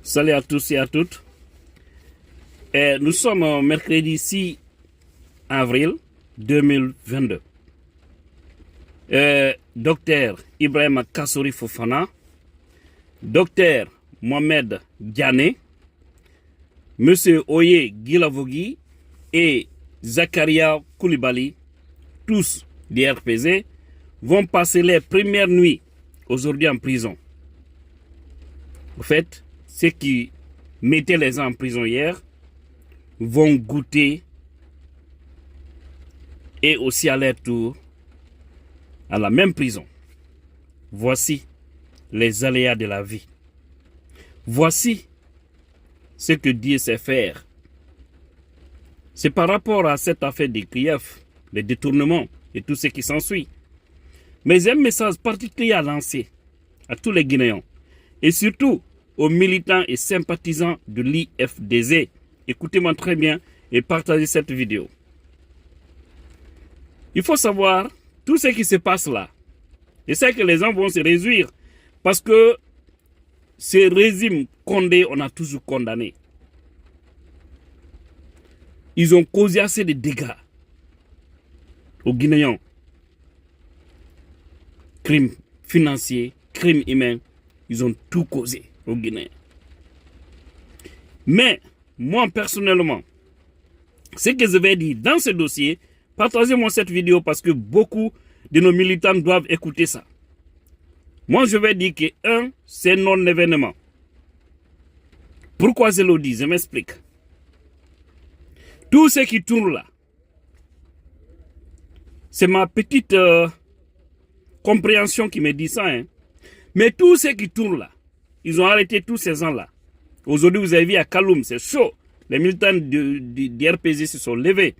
Salut à tous et à toutes. Nous sommes mercredi 6 avril 2022. Docteur Ibrahim Kassory Fofana, Docteur Mohamed Diané, Monsieur Oye Guilavogui et Zakaria Koulibaly, tous des RPZ, vont passer les premières nuits aujourd'hui en prison. En fait, ceux qui mettaient les gens en prison hier vont goûter et aussi à leur tour à la même prison. Voici les aléas de la vie. Voici ce que Dieu sait faire. C'est par rapport à cette affaire des griefs, les détournements et tout ce qui s'ensuit. Mais un message particulier à lancer à tous les Guinéens et surtout aux militants et sympathisants de l'IFDZ. Écoutez-moi très bien et partagez cette vidéo. Il faut savoir tout ce qui se passe là. Je sais que les gens vont se réjouir parce que ce régime Condé, on a toujours condamné. Ils ont causé assez de dégâts aux Guinéens. Crimes financiers, crimes humains, ils ont tout causé aux Guinéens. Mais, moi personnellement, ce que je vais dire dans ce dossier, partagez-moi cette vidéo parce que beaucoup de nos militants doivent écouter ça. Moi, je vais dire que, c'est non-événement. Pourquoi je le dis? Je m'explique. Tout ce qui tourne là, c'est ma petite compréhension qui me dit ça. Mais tout ce qui tourne là, ils ont arrêté tous ces gens-là. Aujourd'hui, vous avez vu à Kaloum, c'est chaud. Les militants du RPZ se sont levés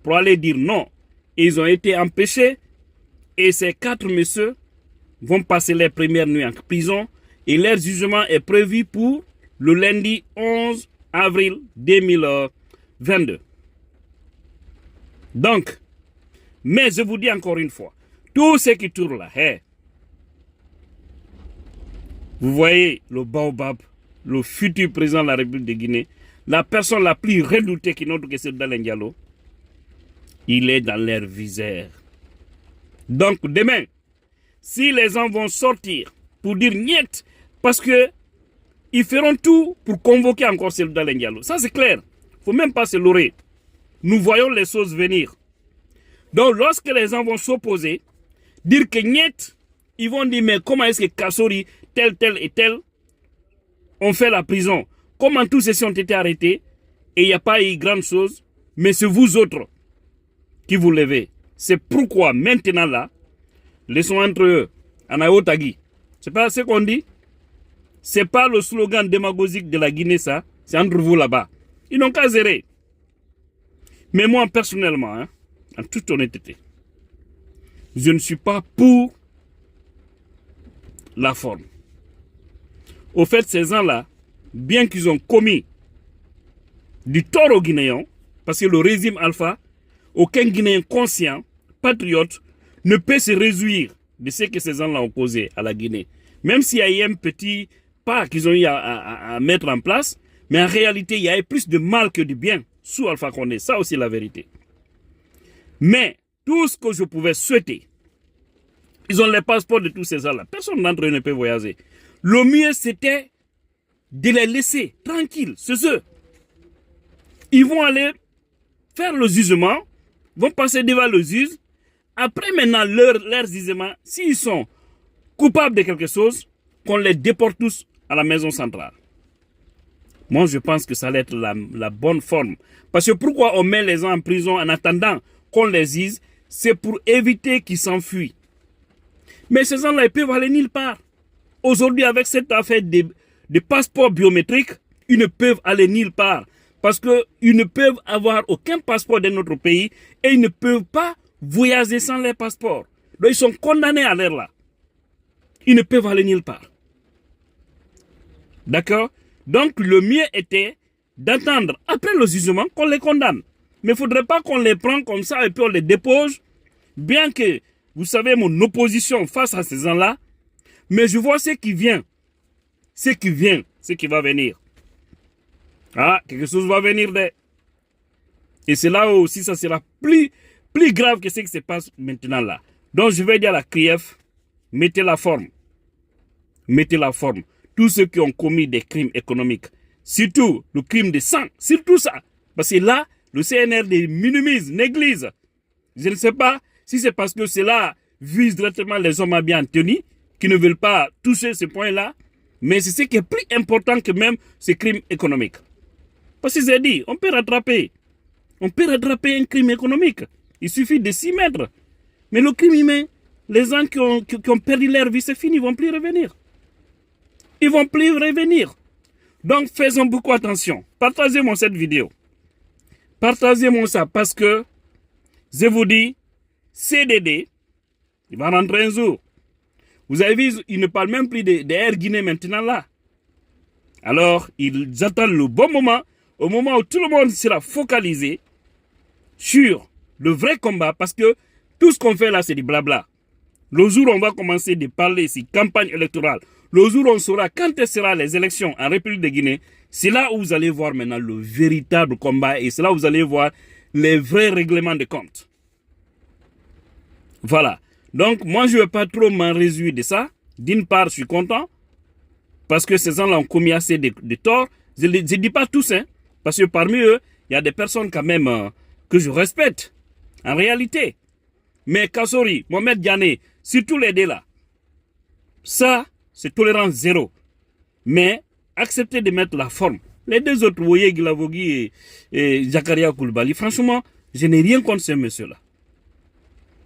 pour aller dire non. Et ils ont été empêchés. Et ces 4 messieurs vont passer les premières nuits en prison. Et leur jugement est prévu pour le lundi 11 avril 2022. Donc, mais je vous dis encore une fois, tout ce qui tourne là, vous voyez le baobab, le futur président de la République de Guinée, la personne la plus redoutée qui notre que c'est Dalen Diallo, il est dans leur visère. Donc demain, si les gens vont sortir pour dire niet, parce que ils feront tout pour convoquer encore ce Dalen Diallo. Ça c'est clair. Il ne faut même pas se leurrer. Nous voyons les choses venir. Donc lorsque les gens vont s'opposer, dire que niet, ils vont dire mais comment est-ce que Kassory, tel et tel, ont fait la prison? Comment tous ceux-ci ont été arrêtés et il n'y a pas eu grande chose, mais c'est vous autres qui vous levez. C'est pourquoi maintenant là, laissons entre eux, Anaotagi. C'est pas ce qu'on dit? C'est pas le slogan démagogique de la Guinée ça, c'est entre vous là-bas. Ils n'ont qu'à zérer. Mais moi personnellement, en toute honnêteté, je ne suis pas pour la forme. Au fait, ces gens-là, bien qu'ils ont commis du tort aux Guinéens, parce que le régime Alpha, aucun Guinéen conscient, patriote, ne peut se réjouir de ce que ces gens-là ont causé à la Guinée. Même s'il y a eu un petit pas qu'ils ont eu à mettre en place, mais en réalité, il y a eu plus de mal que de bien sous Alpha Condé. Ça aussi, la vérité. Mais, tout ce que je pouvais souhaiter, ils ont les passeports de tous ces gens-là. Personne d'entre eux ne peut voyager. Le mieux, c'était de les laisser tranquilles, c'est eux. Ils vont aller faire le jugement, vont passer devant le juge. Après, maintenant, leur jugement, s'ils sont coupables de quelque chose, qu'on les déporte tous à la maison centrale. Moi, je pense que ça va être la bonne forme. Parce que pourquoi on met les gens en prison en attendant qu'on les juge? C'est pour éviter qu'ils s'enfuient. Mais ces gens-là, ils peuvent aller nulle part. Aujourd'hui, avec cette affaire de passeports biométriques, ils ne peuvent aller nulle part. Parce qu'ils ne peuvent avoir aucun passeport dans notre pays et ils ne peuvent pas voyager sans leur passeport. Donc, ils sont condamnés à l'air là. Ils ne peuvent aller nulle part. D'accord? Donc, le mieux était d'attendre après le jugement qu'on les condamne. Mais il ne faudrait pas qu'on les prenne comme ça et puis on les dépose. Bien que, vous savez, mon opposition face à ces gens-là, mais je vois ce qui vient. Ce qui va venir. Ah, quelque chose va venir de. Et c'est là aussi, ça sera plus grave que ce qui se passe maintenant là. Donc, je vais dire à la CRIEF, mettez la forme. Mettez la forme. Tous ceux qui ont commis des crimes économiques, surtout le crime de sang, surtout ça. Parce que là, le CNRD minimise, néglige. Je ne sais pas si c'est parce que cela vise directement les hommes à bien tenus, qui ne veulent pas toucher ce point-là, mais c'est ce qui est plus important que même ces crimes économiques. Parce que j'ai dit, on peut rattraper un crime économique. Il suffit de s'y mettre. Mais le crime humain, les gens qui ont perdu leur vie, c'est fini, ils ne vont plus revenir. Ils ne vont plus revenir. Donc, faisons beaucoup attention. Partagez-moi cette vidéo. Partagez-moi ça parce que, je vous dis, CDD, il va rentrer un jour. Vous avez vu, il ne parle même plus de Air Guinée maintenant là. Alors, ils attendent le bon moment, au moment où tout le monde sera focalisé sur le vrai combat, parce que tout ce qu'on fait là, c'est du blabla. Le jour où on va commencer de parler ici, campagne électorale, le jour où on saura quand ce sera les élections en République de Guinée, c'est là où vous allez voir maintenant le véritable combat et c'est là où vous allez voir les vrais règlements de compte. Voilà. Donc, moi, je ne vais pas trop m'en réjouir de ça. D'une part, je suis content parce que ces gens-là ont commis assez de torts. Je ne dis pas tous, hein, parce que parmi eux, il y a des personnes quand même que je respecte, en réalité. Mais Kassori, Mohamed Diané, surtout les deux là, ça, c'est tolérance zéro. Mais acceptez de mettre la forme. Les deux autres, Woye Gilavogui et Zakaria Koulibaly, franchement, je n'ai rien contre ces messieurs-là.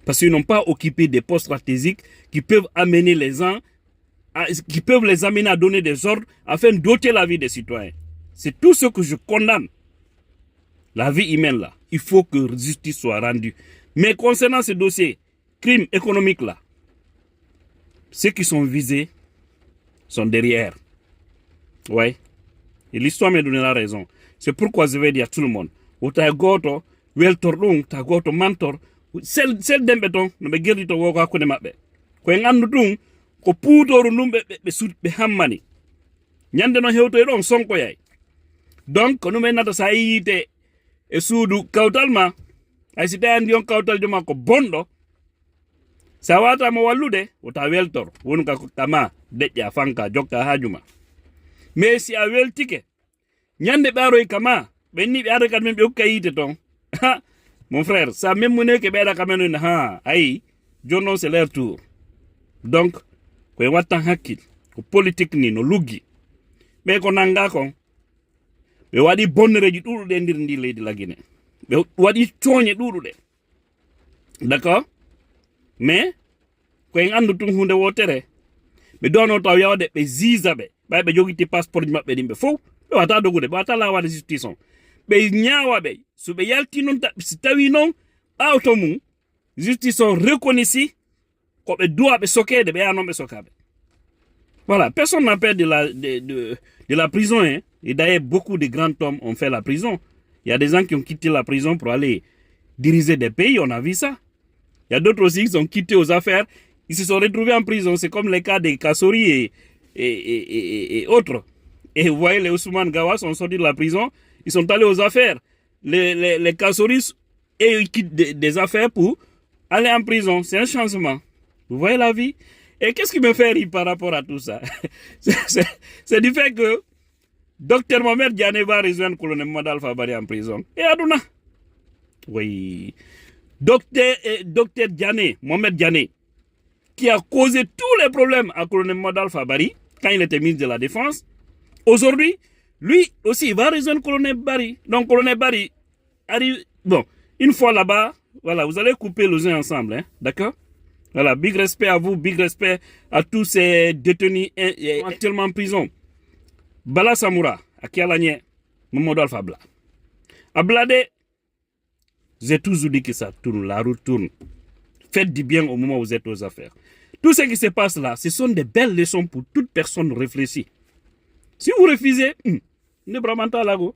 Parce qu'ils n'ont pas occupé des postes stratégiques qui peuvent amener les gens, qui peuvent les amener à donner des ordres afin d'ôter la vie des citoyens. C'est tout ce que je condamne. La vie humaine là, il faut que justice soit rendue. Mais concernant ce dossier, crime économique là, ceux qui sont visés sont derrière. Ouais. Et l'histoire m'a donné la raison. C'est pourquoi je vais dire à tout le monde. Ou ta goto, wel tordung, ta goto mentor, sel dembeton, no be gerdi to woko hakkunde mabbe. Ko en andu dum ko puutoru num be sut be hammani. Nyande no hewto e don sonko yai. Donc no men nata sa yite e suudu kawtalma ay si andi on kawtal joma ko bondo sa wata mo wallude wota weltor wonu ka kama dejja fanka jokka hajuma. Mais si a weltike nyande baro e kama benni be ara kadmen be ukayite ton. Mon frère, ça même monnaie que bela kameno ha ay jono c'est leur tour. Donc ko watan hakil ko politique ni no luggi be ko nanga kon be wadi bonnereji dudude ndir ndi leydi la Guinée be wadi toñe dudude. D'accord? Mais ko en andu tum hunde wotere be dono taw yawde be zizabe bay be jogiti passeport mabbe dimbe fo be wata dogude be wata la wadi justice be nyaawabe so be yalti non si tawi non awto mum justice sont reconnaissi ko be doit be sokede be anon be sokabe. Voilà, personne n'a peur de la prison, hein. Et d'ailleurs beaucoup de grands hommes ont fait la prison. Il y a des gens qui ont quitté la prison pour aller diriger des pays, on a vu ça. Il y a d'autres aussi qui ont quitté aux affaires, ils se sont retrouvés en prison, c'est comme le cas de Kassori et autres. Et vous voyez, les Ousmane Gawa sont sortis de la prison, ils sont allés aux affaires. Les Kassoris, ils quittent des affaires pour aller en prison. C'est un changement. Vous voyez la vie? Et qu'est-ce qui me fait rire par rapport à tout ça? C'est du fait que Dr Mohamed Diané va rejoindre le colonel Mohamed Alpha Bari en prison. Et Aduna. Oui. Docteur Diané, Mohamed Diané, qui a causé tous les problèmes à colonel Mohamed Alpha Bari quand il était ministre de la Défense. Aujourd'hui, lui aussi, il va rejoindre le colonel Bari. Donc, colonel Bari arrive. Bon, une fois là-bas, voilà, vous allez couper les uns ensemble, hein, d'accord? Voilà, big respect à vous, big respect à tous ces détenus actuellement en prison. Bala Samoura, Akialanye, Mamadou Alpha Bla. À Blade, j'ai toujours dit que ça tourne, la route tourne. Faites du bien au moment où vous êtes aux affaires. Tout ce qui se passe là, ce sont des belles leçons pour toute personne réfléchie. Si vous refusez, ne bramanta lago.